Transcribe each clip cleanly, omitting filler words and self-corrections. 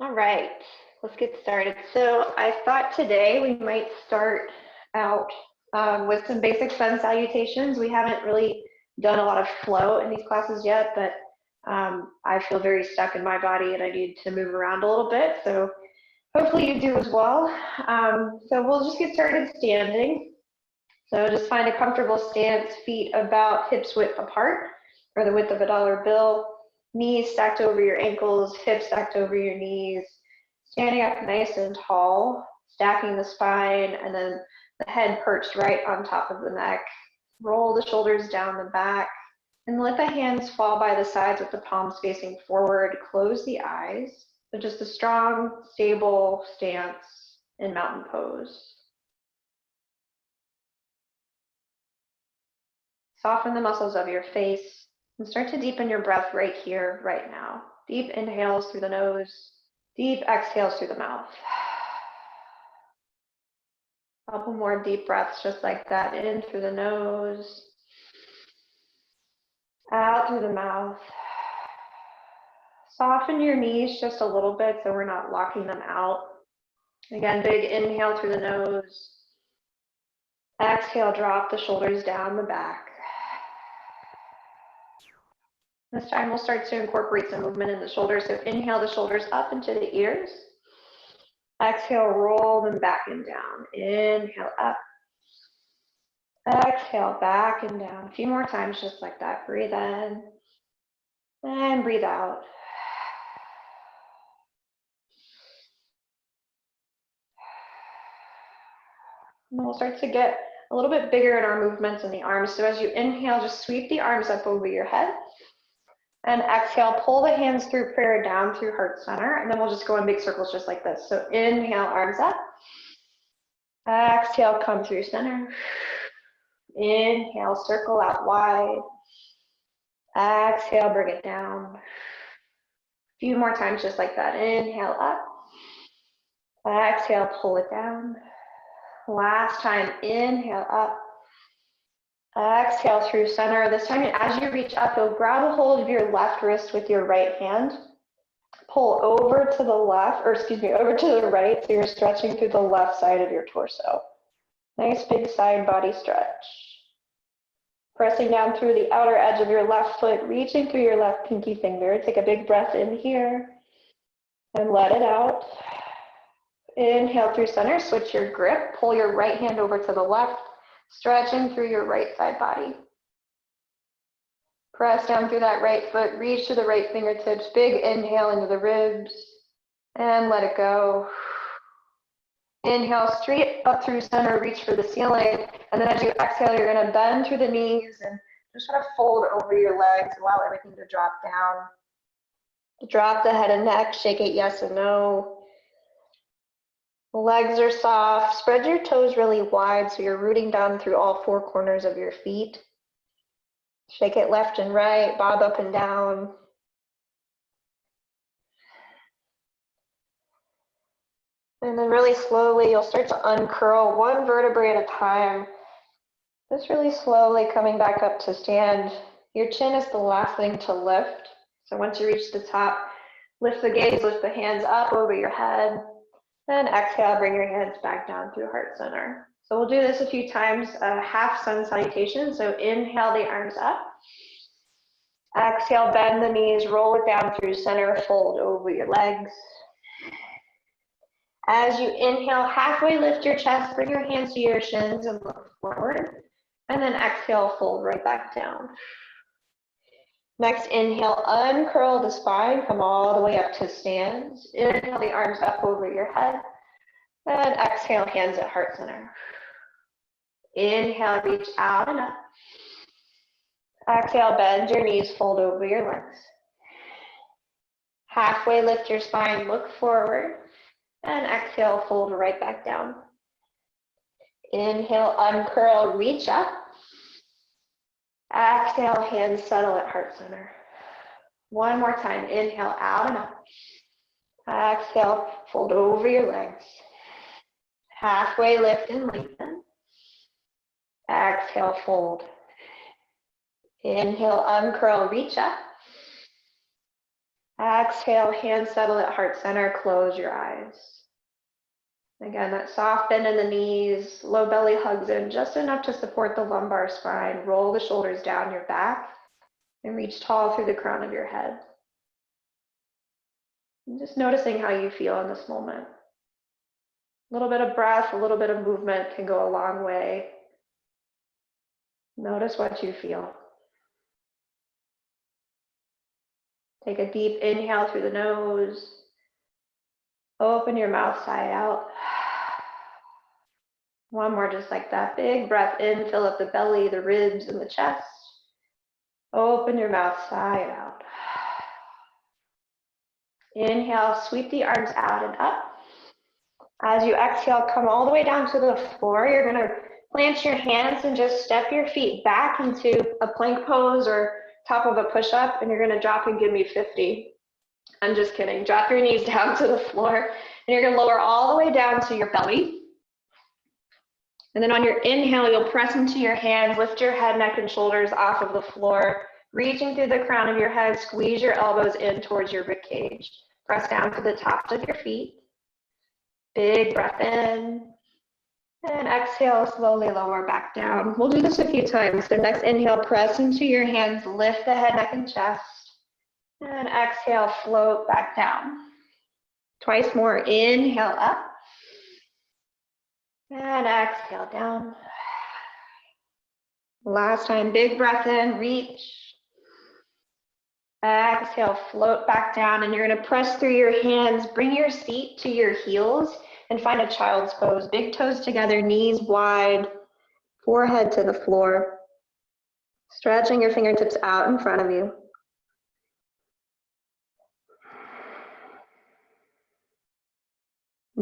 All right, let's get started. So I thought today we might start out with some basic sun salutations. We haven't really done a lot of flow in these classes yet, but I feel very stuck in my body and I need to move around a little bit. So hopefully you do as well. So we'll just get started standing. So just find a comfortable stance, feet about hips width apart, or the width of a dollar bill. Knees stacked over your ankles, hips stacked over your knees, standing up nice and tall, stacking the spine, and then the head perched right on top of the neck. Roll the shoulders down the back, and let the hands fall by the sides with the palms facing forward. Close the eyes. So just a strong, stable stance in mountain pose. Soften the muscles of your face. And start to deepen your breath right here, right now. Deep inhales through the nose, deep exhales through the mouth. A couple more deep breaths just like that, in through the nose, out through the mouth. Soften your knees just a little bit so we're not locking them out. Again, big inhale through the nose. Exhale, drop the shoulders down the back. This time we'll start to incorporate some movement in the shoulders. So inhale the shoulders up into the ears. Exhale, roll them back and down. Inhale up. Exhale, back and down. A few more times just like that. Breathe in and breathe out. And we'll start to get a little bit bigger in our movements in the arms. So as you inhale, just sweep the arms up over your head. And exhale, pull the hands through prayer down through heart center. And then we'll just go in big circles just like this. So inhale, arms up. Exhale, come through center. Inhale, circle out wide. Exhale, bring it down. A few more times just like that. Inhale up. Exhale, pull it down. Last time, inhale up. Exhale through center. This time, as you reach up, you'll grab a hold of your left wrist with your right hand. Pull over to the left, or excuse me, over to the right, so you're stretching through the left side of your torso. Nice big side body stretch. Pressing down through the outer edge of your left foot, reaching through your left pinky finger. Take a big breath in here and let it out. Inhale through center, switch your grip, pull your right hand over to the left, stretching through your right side body. Press down through that right foot, reach to the right fingertips, big inhale into the ribs, and let it go. Inhale straight up through center, reach for the ceiling, and then as you exhale, you're gonna bend through the knees and just try to fold over your legs, allow everything to drop down. Drop the head and neck, shake it yes and no. Legs are soft. Spread your toes really wide so you're rooting down through all four corners of your feet. Shake it left and right, bob up and down. And then really slowly, you'll start to uncurl one vertebrae at a time. Just really slowly coming back up to stand. Your chin is the last thing to lift. So once you reach the top, lift the gaze, lift the hands up over your head. And exhale, bring your hands back down through heart center. So we'll do this a few times, half sun salutation. So inhale the arms up. Exhale, bend the knees, roll it down through center, fold over your legs. As you inhale, halfway lift your chest, bring your hands to your shins and look forward. And then exhale, fold right back down. Next, inhale, uncurl the spine, come all the way up to stands. Inhale the arms up over your head. And exhale, hands at heart center. Inhale, reach out and up. Exhale, bend your knees, fold over your legs. Halfway lift your spine, look forward. And exhale, fold right back down. Inhale, uncurl, reach up. Exhale, hands settle at heart center. One more time, inhale, out and up. Exhale, fold over your legs. Halfway lift and lengthen. Exhale, fold. Inhale, uncurl, reach up. Exhale, hands settle at heart center, close your eyes. Again, that soft bend in the knees, low belly hugs in just enough to support the lumbar spine. Roll the shoulders down your back and reach tall through the crown of your head. And just noticing how you feel in this moment. A little bit of breath, a little bit of movement can go a long way. Notice what you feel. Take a deep inhale through the nose. Open your mouth side out. One more just like that. Big breath in, fill up the belly, the ribs, and the chest. Open your mouth side out. Inhale, sweep the arms out and up. As you exhale, come all the way down to the floor. You're going to plant your hands and just step your feet back into a plank pose or top of a push-up, and you're going to drop and give me 50. I'm just kidding. Drop your knees down to the floor, and you're going to lower all the way down to your belly. And then on your inhale, you'll press into your hands, lift your head, neck, and shoulders off of the floor, reaching through the crown of your head, squeeze your elbows in towards your ribcage. Press down to the tops of your feet. Big breath in. And exhale, slowly lower back down. We'll do this a few times. So next inhale, press into your hands, lift the head, neck, and chest. And exhale, float back down. Twice more. Inhale up. And exhale down. Last time, big breath in, reach. Exhale, float back down, and you're going to press through your hands. Bring your seat to your heels and find a child's pose. Big toes together, knees wide, forehead to the floor. Stretching your fingertips out in front of you.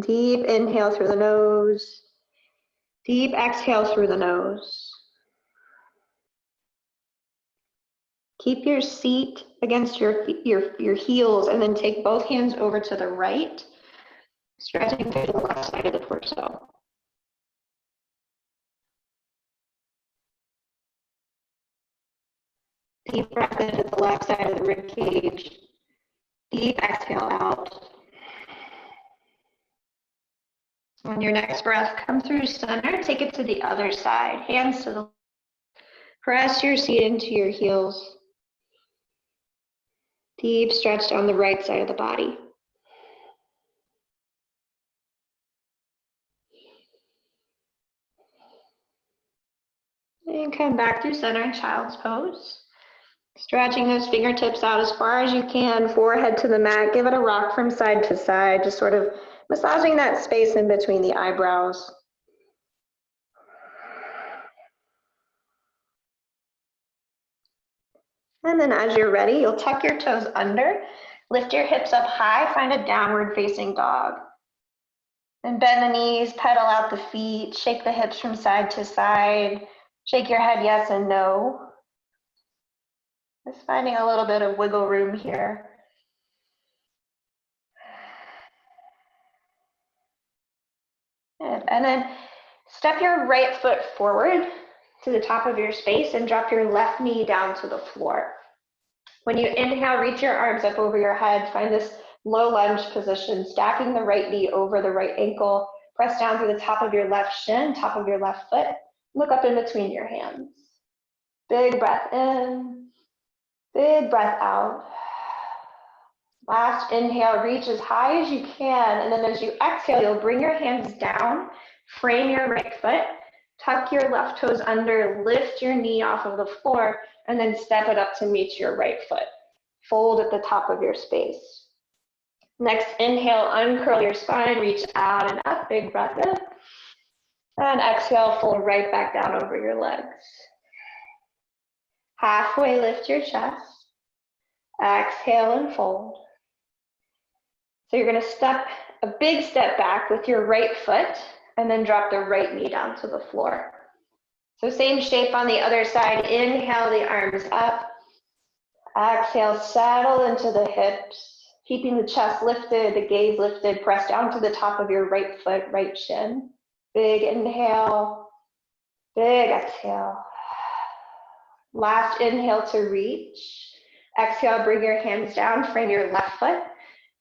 Deep inhale through the nose. Deep exhale through the nose. Keep your seat against your heels, and then take both hands over to the right, stretching through the left side of the torso. Deep breath into the left side of the rib cage. Deep exhale out. On your next breath, come through center, take it to the other side. Hands to the left. Press your seat into your heels. Deep stretch down the right side of the body. And come back through center, child's pose. Stretching those fingertips out as far as you can, forehead to the mat. Give it a rock from side to side, just sort of massaging that space in between the eyebrows. And then as you're ready, you'll tuck your toes under, lift your hips up high, find a downward facing dog. And bend the knees, pedal out the feet, shake the hips from side to side, shake your head yes and no. Just finding a little bit of wiggle room here. Good. And then step your right foot forward to the top of your space and drop your left knee down to the floor. When you inhale, reach your arms up over your head. Find this low lunge position, stacking the right knee over the right ankle. Press down through the top of your left shin, top of your left foot. Look up in between your hands. Big breath in, big breath out. Last inhale, reach as high as you can, and then as you exhale, you'll bring your hands down, frame your right foot, tuck your left toes under, lift your knee off of the floor, and then step it up to meet your right foot. Fold at the top of your space. Next inhale, uncurl your spine, reach out and up, big breath in. And exhale, fold right back down over your legs. Halfway lift your chest. Exhale and fold. So you're going to step a big step back with your right foot and then drop the right knee down to the floor. So same shape on the other side. Inhale the arms up. Exhale, settle into the hips, keeping the chest lifted, the gaze lifted. Press down to the top of your right foot, right shin. Big inhale, big exhale. Last inhale to reach. Exhale, bring your hands down, frame your left foot.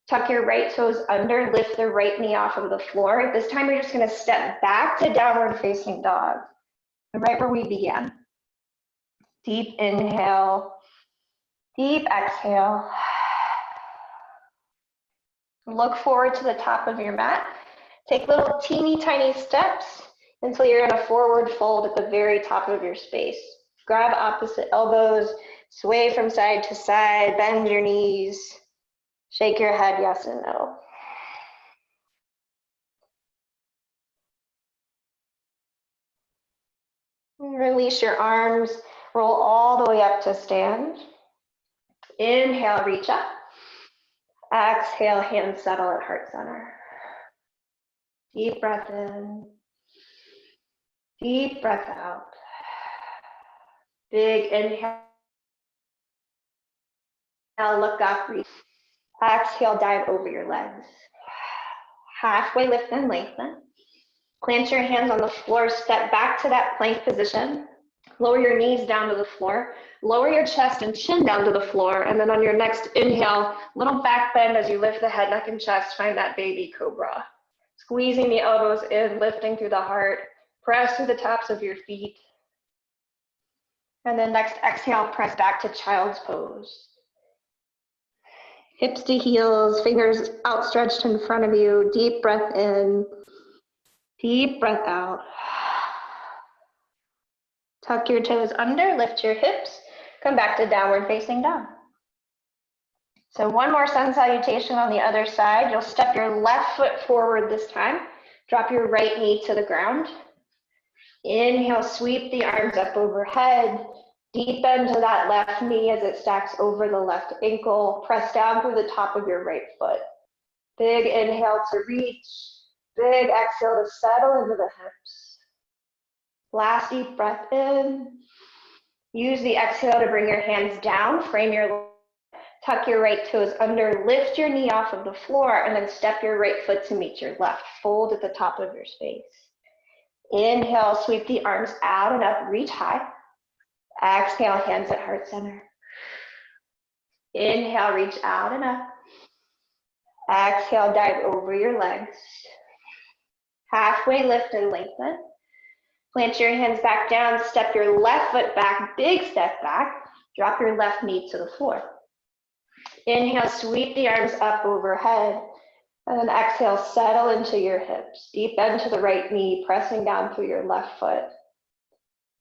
Tuck your right toes under, lift the right knee off of the floor. This time you're just gonna step back to downward facing dog. Right where we began. Deep inhale, deep exhale. Look forward to the top of your mat. Take little teeny tiny steps until you're in a forward fold at the very top of your space. Grab opposite elbows, sway from side to side, bend your knees, shake your head yes and no. Release your arms, roll all the way up to stand. Inhale, reach up. Exhale, hands settle at heart center. Deep breath in. Deep breath out. Big inhale. Look up, reach. Exhale, dive over your legs. Halfway lift and lengthen. Plant your hands on the floor, step back to that plank position. Lower your knees down to the floor. Lower your chest and chin down to the floor. And then on your next inhale, little back bend as you lift the head, neck, and chest. Find that baby cobra. Squeezing the elbows in, lifting through the heart. Press through the tops of your feet. And then next exhale, press back to child's pose. Hips to heels, fingers outstretched in front of you. Deep breath in. Deep breath out. Tuck your toes under, lift your hips, come back to downward facing dog. So one more sun salutation on the other side. You'll step your left foot forward this time. Drop your right knee to the ground. Inhale, sweep the arms up overhead. Deep bend to that left knee as it stacks over the left ankle. Press down through the top of your right foot. Big inhale to reach. Big exhale to settle into the hips. Last deep breath in. Use the exhale to bring your hands down, frame your, tuck your right toes under, lift your knee off of the floor, and then step your right foot to meet your left. Fold at the top of your space. Inhale, sweep the arms out and up, reach high. Exhale, hands at heart center. Inhale, reach out and up. Exhale, dive over your legs. Halfway lift and lengthen. Plant your hands back down, step your left foot back, big step back. Drop your left knee to the floor. Inhale, sweep the arms up overhead. And then exhale, settle into your hips. Deep bend to the right knee, pressing down through your left foot.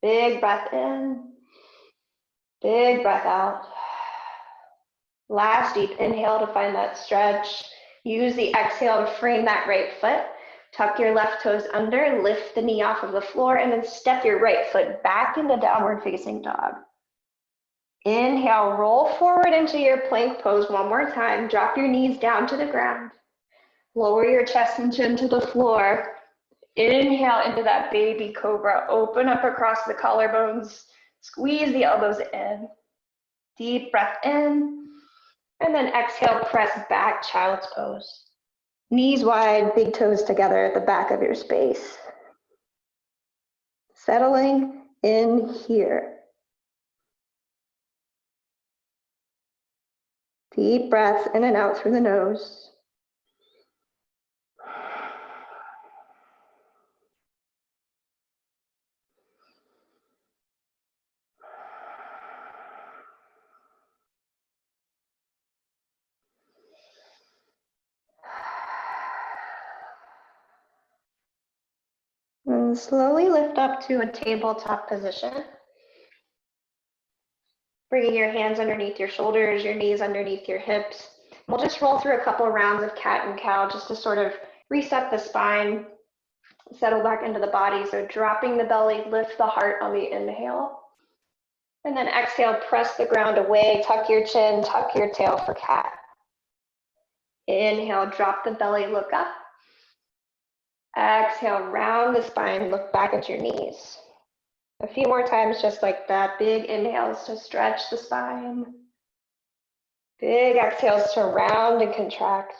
Big breath in. Big breath out. Last deep inhale to find that stretch. Use the exhale to frame that right foot. Tuck your left toes under, lift the knee off of the floor, and then step your right foot back into downward facing dog. Inhale, roll forward into your plank pose one more time. Drop your knees down to the ground. Lower your chest and chin to the floor. Inhale into that baby cobra. Open up across the collarbones. Squeeze the elbows in. Deep breath in. And then exhale, press back, child's pose. Knees wide, big toes together at the back of your space. Settling in here. Deep breaths in and out through the nose. And slowly lift up to a tabletop position. Bringing your hands underneath your shoulders, your knees underneath your hips. We'll just roll through a couple of rounds of cat and cow just to sort of reset the spine, settle back into the body. So dropping the belly, lift the heart on the inhale. And then exhale, press the ground away, tuck your chin, tuck your tail for cat. Inhale, drop the belly, look up. Exhale, round the spine, look back at your knees. A few more times just like that. Big inhales to stretch the spine. Big exhales to round and contract.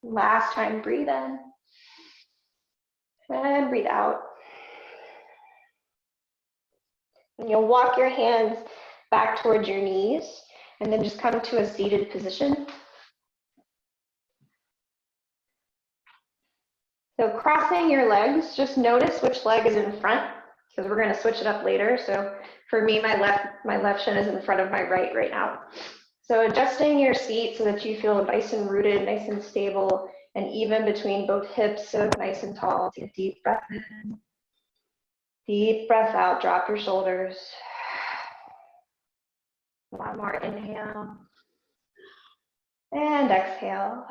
Last time, breathe in. And breathe out. And you'll walk your hands back towards your knees, and then just come to a seated position. So crossing your legs, just notice which leg is in front, because we're going to switch it up later. So for me, my left shin is in front of my right now. So adjusting your seat so that you feel nice and rooted, nice and stable, and even between both hips, so nice and tall. Take a deep breath in. Deep breath out, drop your shoulders. One more inhale. And exhale.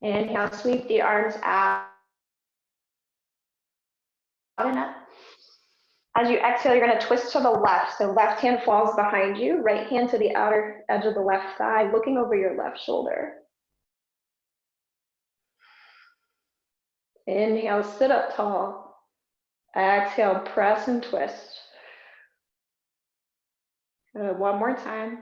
Inhale, sweep the arms out and up. As you exhale, you're going to twist to the left. So left hand falls behind you, right hand to the outer edge of the left thigh, looking over your left shoulder. Inhale, sit up tall. Exhale, press and twist. One more time.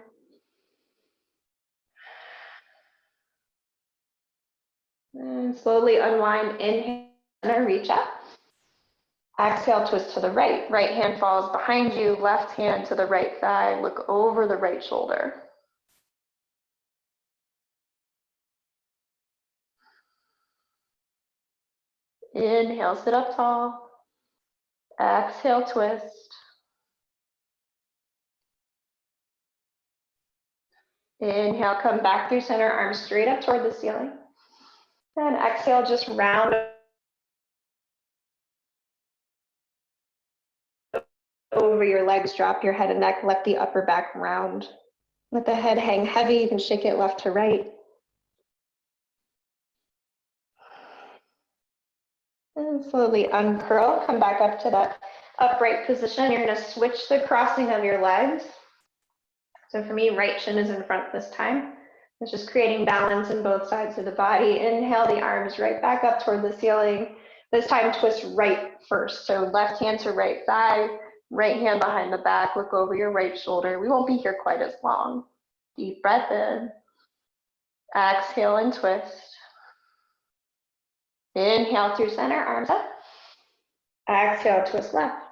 And slowly unwind, inhale, and reach up. Exhale, twist to the right. Right hand falls behind you, left hand to the right thigh, look over the right shoulder. Inhale, sit up tall. Exhale, twist. Inhale, come back through center, arms straight up toward the ceiling. And exhale, just round over your legs, drop your head and neck, let the upper back round. Let the head hang heavy, you can shake it left to right. And slowly uncurl, come back up to that upright position. You're gonna switch the crossing of your legs. So for me, right shin is in front this time. It's just creating balance in both sides of the body. Inhale the arms right back up toward the ceiling. This time twist right first. So left hand to right thigh, right hand behind the back, look over your right shoulder. We won't be here quite as long. Deep breath in. Exhale and twist. Inhale through center, arms up. Exhale, twist left.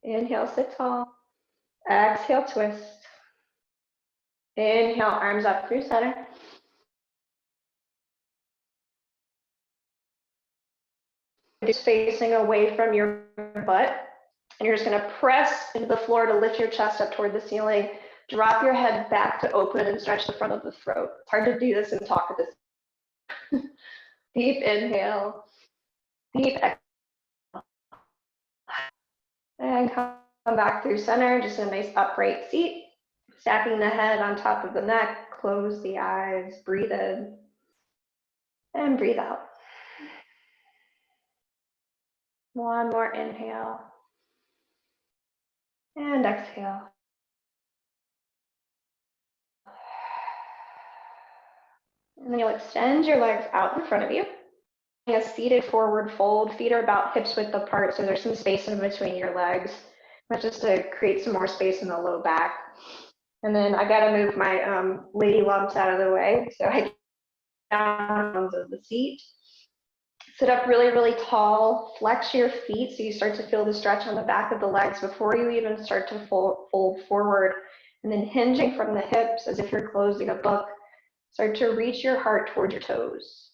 Inhale, sit tall. Exhale, twist. Inhale, arms up through center. Just facing away from your butt. And you're just going to press into the floor to lift your chest up toward the ceiling. Drop your head back to open and stretch the front of the throat. It's hard to do this and talk at this. Deep inhale. Deep exhale. And come back through center. Just a nice upright seat. Stacking the head on top of the neck. Close the eyes. Breathe in. And breathe out. One more inhale. And exhale. And then you'll extend your legs out in front of you. A seated forward fold. Feet are about hips width apart, so there's some space in between your legs. But just to create some more space in the low back. And then I got to move my lady lumps out of the way. So I get down on the seat. Sit up really, really tall. Flex your feet so you start to feel the stretch on the back of the legs before you even start to fold forward. And then hinging from the hips as if you're closing a book. Start to reach your heart towards your toes.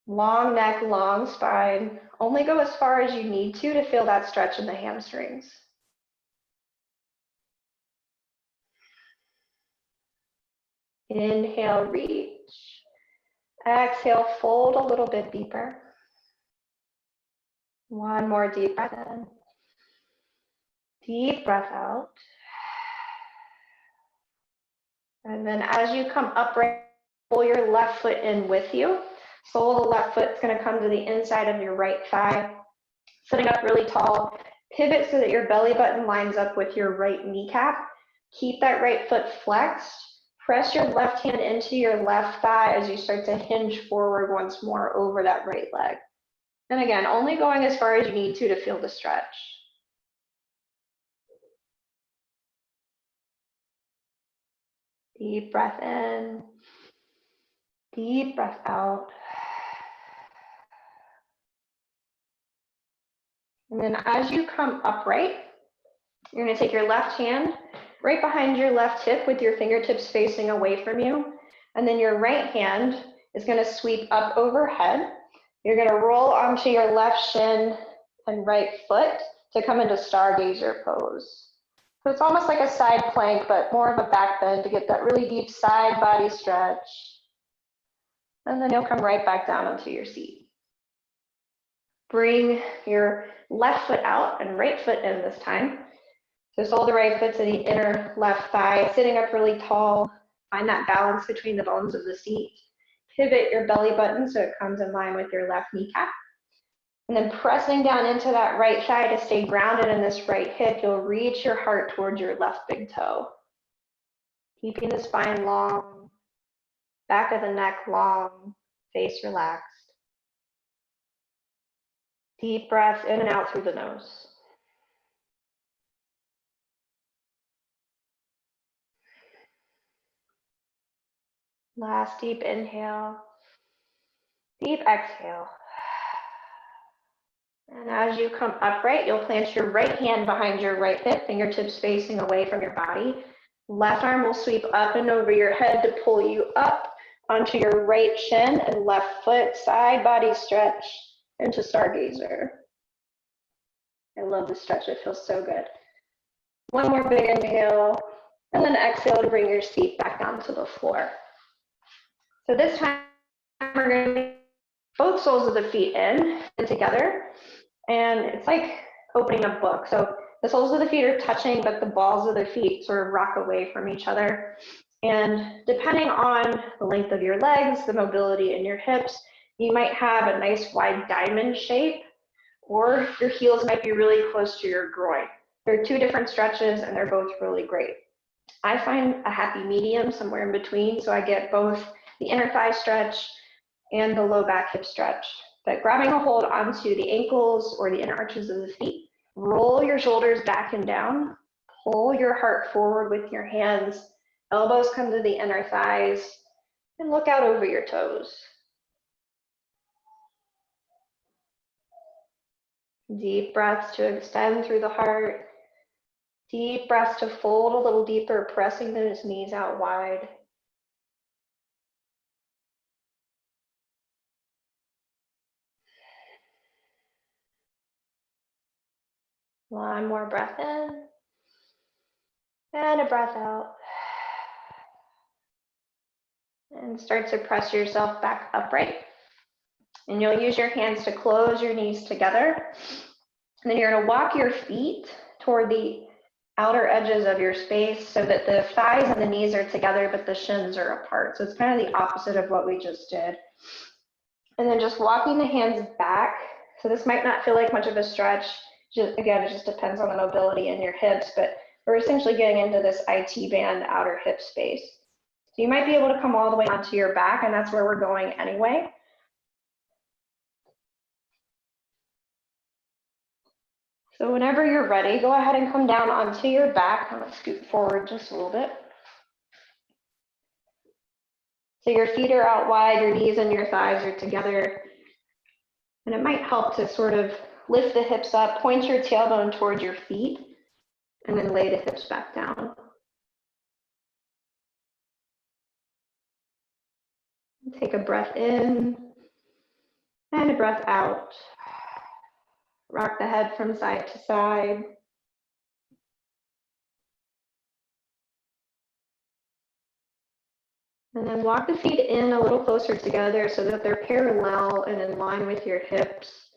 Long neck, long spine. Only go as far as you need to feel that stretch in the hamstrings. Inhale, reach. Exhale, fold a little bit deeper. One more deep breath in. Deep breath out. And then as you come upright, pull your left foot in with you. Sole of the left foot is going to come to the inside of your right thigh. Sitting up really tall. Pivot so that your belly button lines up with your right kneecap. Keep that right foot flexed. Press your left hand into your left thigh as you start to hinge forward once more over that right leg. And again, only going as far as you need to feel the stretch. Deep breath in. Deep breath out. And then as you come upright, you're going to take your left hand right behind your left hip with your fingertips facing away from you. And then your right hand is going to sweep up overhead. You're going to roll onto your left shin and right foot to come into stargazer pose. So it's almost like a side plank, but more of a back bend to get that really deep side body stretch. And then you'll come right back down onto your seat. Bring your left foot out and right foot in this time. So sole the right foot to the inner left thigh, sitting up really tall. Find that balance between the bones of the seat. Pivot your belly button so it comes in line with your left kneecap. And then pressing down into that right thigh to stay grounded in this right hip, you'll reach your heart towards your left big toe. Keeping the spine long, back of the neck long, face relaxed. Deep breaths in and out through the nose. Last deep inhale, deep exhale. And as you come upright, you'll plant your right hand behind your right hip, fingertips facing away from your body. Left arm will sweep up and over your head to pull you up onto your right shin, and left foot, side body stretch into stargazer. I love this stretch, it feels so good. One more big inhale, and then exhale to bring your seat back down to the floor. So this time we're going to bring both soles of the feet in and together, and it's like opening a book. So the soles of the feet are touching, but the balls of the feet sort of rock away from each other. And depending on the length of your legs, the mobility in your hips, you might have a nice wide diamond shape, or your heels might be really close to your groin. There are two different stretches and they're both really great. I find a happy medium somewhere in between, so I get both the inner thigh stretch and the low back hip stretch. But grabbing a hold onto the ankles or the inner arches of the feet, roll your shoulders back and down, pull your heart forward with your hands, elbows come to the inner thighs, and look out over your toes. Deep breaths to extend through the heart. Deep breaths to fold a little deeper, pressing those knees out wide. One more breath in, and a breath out. And start to press yourself back upright. And you'll use your hands to close your knees together. And then you're going to walk your feet toward the outer edges of your space so that the thighs and the knees are together, but the shins are apart. So it's kind of the opposite of what we just did. And then just walking the hands back. So this might not feel like much of a stretch. Again, it just depends on the mobility in your hips, but we're essentially getting into this IT band outer hip space. So you might be able to come all the way onto your back, and that's where we're going anyway. So whenever you're ready, go ahead and come down onto your back. I'm going to scoot forward just a little bit. So your feet are out wide, your knees and your thighs are together. And it might help to sort of lift the hips up, point your tailbone towards your feet, and then lay the hips back down. Take a breath in and a breath out. Rock the head from side to side. And then walk the feet in a little closer together so that they're parallel and in line with your hips.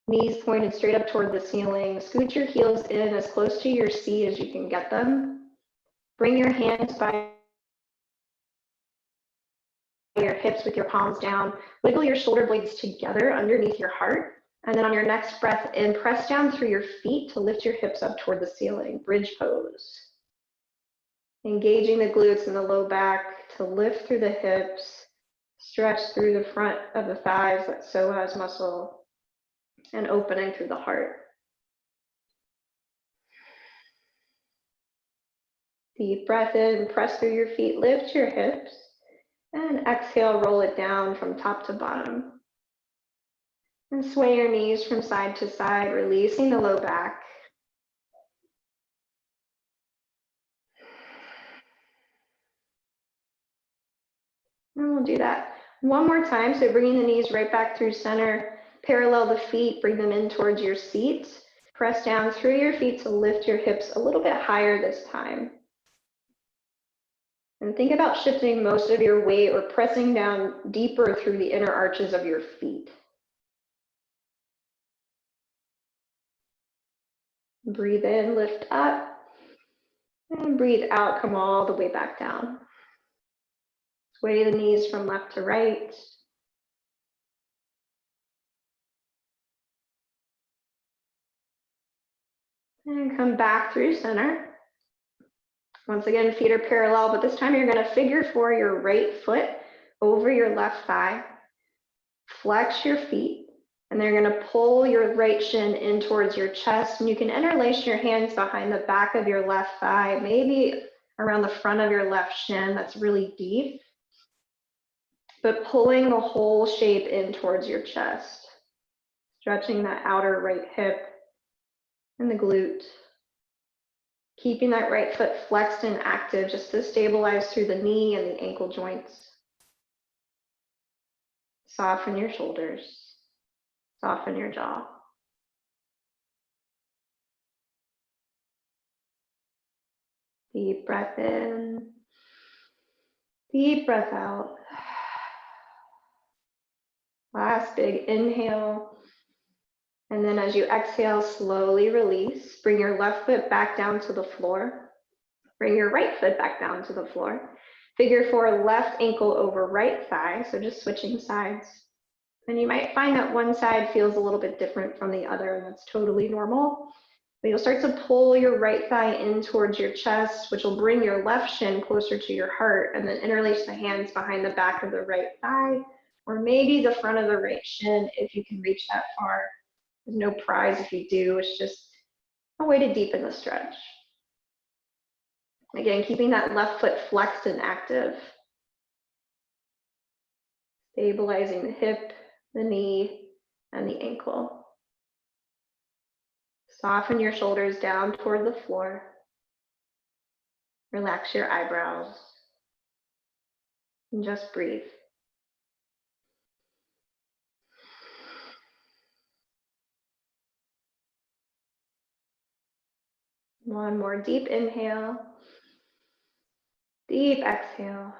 Knees pointed straight up toward the ceiling. Scoot your heels in as close to your seat as you can get them. Bring your hands by your hips with your palms down. Wiggle your shoulder blades together underneath your heart. And then on your next breath in, press down through your feet to lift your hips up toward the ceiling. Bridge pose. Engaging the glutes and the low back to lift through the hips, stretch through the front of the thighs, that psoas muscle, and opening through the heart. Deep breath in, press through your feet, lift your hips, and exhale, roll it down from top to bottom. And sway your knees from side to side, releasing the low back. And we'll do that one more time. So bringing the knees right back through center, parallel the feet, bring them in towards your seat. Press down through your feet to lift your hips a little bit higher this time. And think about shifting most of your weight or pressing down deeper through the inner arches of your feet. Breathe in, lift up, and breathe out, come all the way back down. Sway the knees from left to right. And come back through center. Once again, feet are parallel, but this time you're going to figure four your right foot over your left thigh. Flex your feet, and they're going to pull your right shin in towards your chest. And you can interlace your hands behind the back of your left thigh, maybe around the front of your left shin. That's really deep. But pulling the whole shape in towards your chest. Stretching that outer right hip and the glute. Keeping that right foot flexed and active just to stabilize through the knee and the ankle joints. Soften your shoulders. Soften your jaw. Deep breath in. Deep breath out. Last big inhale. And then as you exhale, slowly release. Bring your left foot back down to the floor. Bring your right foot back down to the floor. Figure four, left ankle over right thigh. So just switching sides. And you might find that one side feels a little bit different from the other, and that's totally normal. But you'll start to pull your right thigh in towards your chest, which will bring your left shin closer to your heart, and then interlace the hands behind the back of the right thigh, or maybe the front of the right shin if you can reach that far. There's no prize if you do, it's just a way to deepen the stretch. Again, keeping that left foot flexed and active. Stabilizing the hip, the knee, and the ankle. Soften your shoulders down toward the floor. Relax your eyebrows. And just breathe. One more deep inhale. Deep exhale.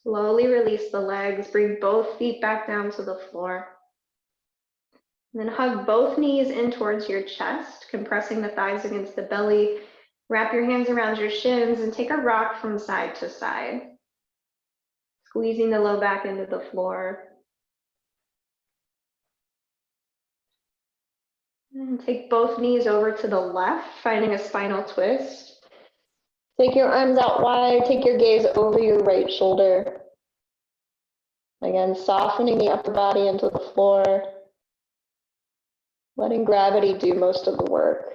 Slowly release the legs. Bring both feet back down to the floor. And then hug both knees in towards your chest, compressing the thighs against the belly. Wrap your hands around your shins and take a rock from side to side. Squeezing the low back into the floor. And take both knees over to the left, finding a spinal twist. Take your arms out wide, take your gaze over your right shoulder. Again, softening the upper body into the floor. Letting gravity do most of the work.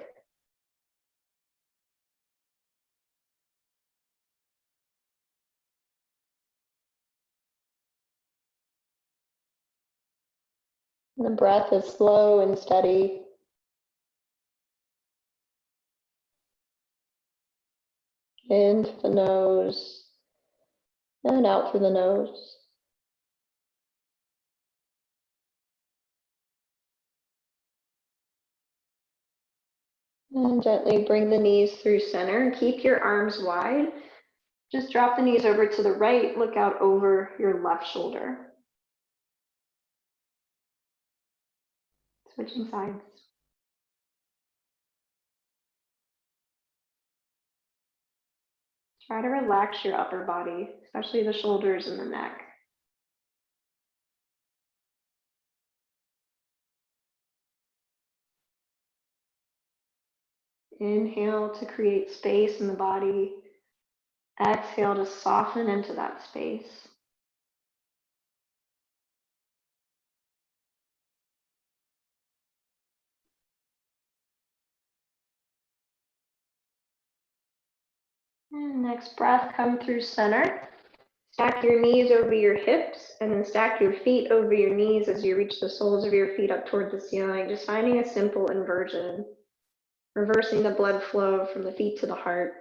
And the breath is slow and steady. In through the nose and out through the nose. And gently bring the knees through center. Keep your arms wide. Just drop the knees over to the right. Look out over your left shoulder. Switching sides. Try to relax your upper body, especially the shoulders and the neck. Inhale to create space in the body. Exhale to soften into that space. And next breath, come through center. Stack your knees over your hips and then stack your feet over your knees as you reach the soles of your feet up toward the ceiling, just finding a simple inversion, reversing the blood flow from the feet to the heart.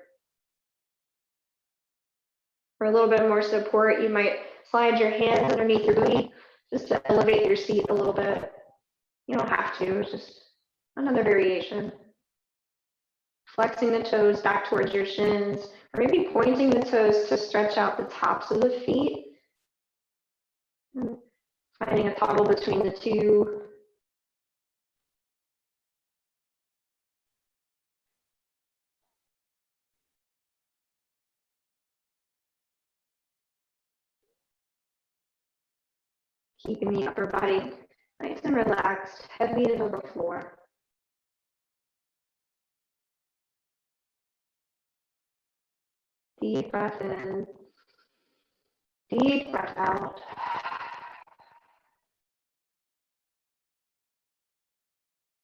For a little bit more support, you might slide your hands underneath your booty just to elevate your seat a little bit. You don't have to, it's just another variation. Flexing the toes back towards your shins, or maybe pointing the toes to stretch out the tops of the feet. Finding a toggle between the two. Keeping the upper body nice and relaxed, head leaning over the floor. Deep breath in, deep breath out.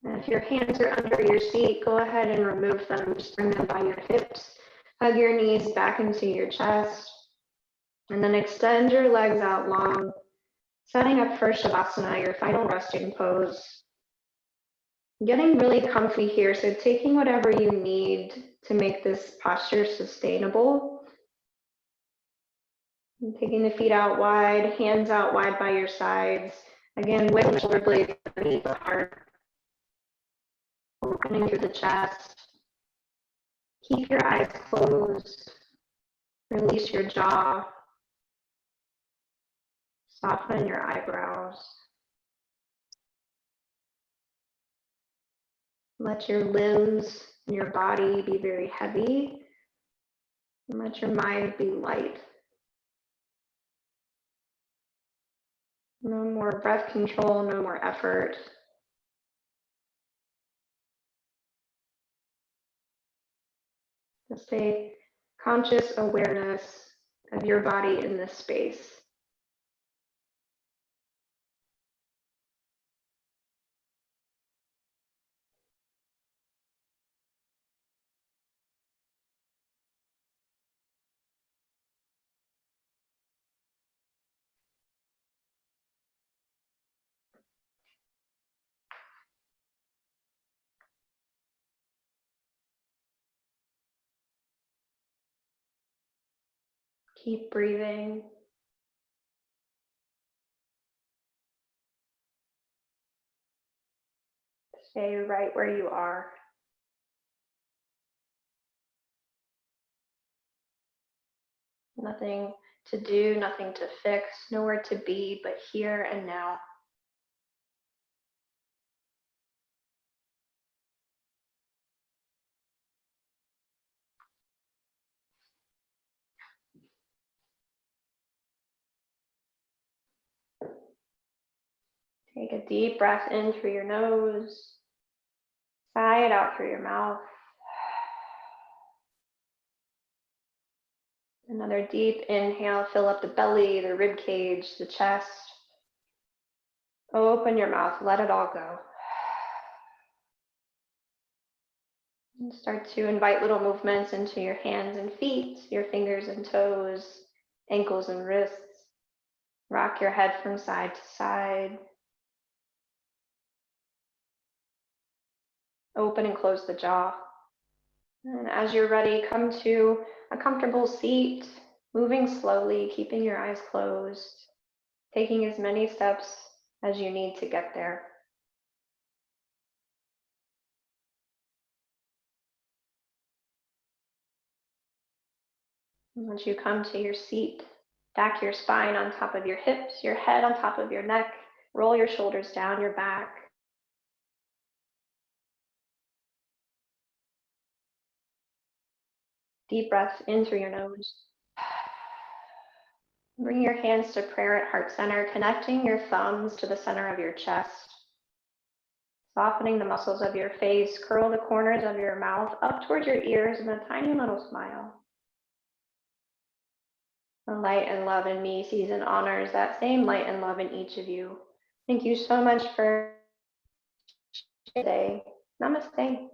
And if your hands are under your seat, go ahead and remove them. Just bring them by your hips. Hug your knees back into your chest. And then extend your legs out long, setting up for Shavasana, your final resting pose. Getting really comfy here, so taking whatever you need to make this posture sustainable. And taking the feet out wide, hands out wide by your sides. Again, with the shoulder blades underneath the heart. Opening through the chest. Keep your eyes closed. Release your jaw. Soften your eyebrows. Let your limbs and your body be very heavy. And let your mind be light. No more breath control, no more effort. Just a conscious awareness of your body in this space. Keep breathing. Stay right where you are. Nothing to do, nothing to fix, nowhere to be but here and now. Take a deep breath in through your nose. Sigh it out through your mouth. Another deep inhale, fill up the belly, the rib cage, the chest. Open your mouth, let it all go. And start to invite little movements into your hands and feet, your fingers and toes, ankles and wrists. Rock your head from side to side. Open and close the jaw. And as you're ready, come to a comfortable seat, moving slowly, keeping your eyes closed, taking as many steps as you need to get there. And once you come to your seat, stack your spine on top of your hips, your head on top of your neck, roll your shoulders down your back. Deep breath in through your nose. Bring your hands to prayer at heart center, connecting your thumbs to the center of your chest. Softening the muscles of your face, curl the corners of your mouth up towards your ears in a tiny little smile. The light and love in me sees and honors that same light and love in each of you. Thank you so much for today. Namaste.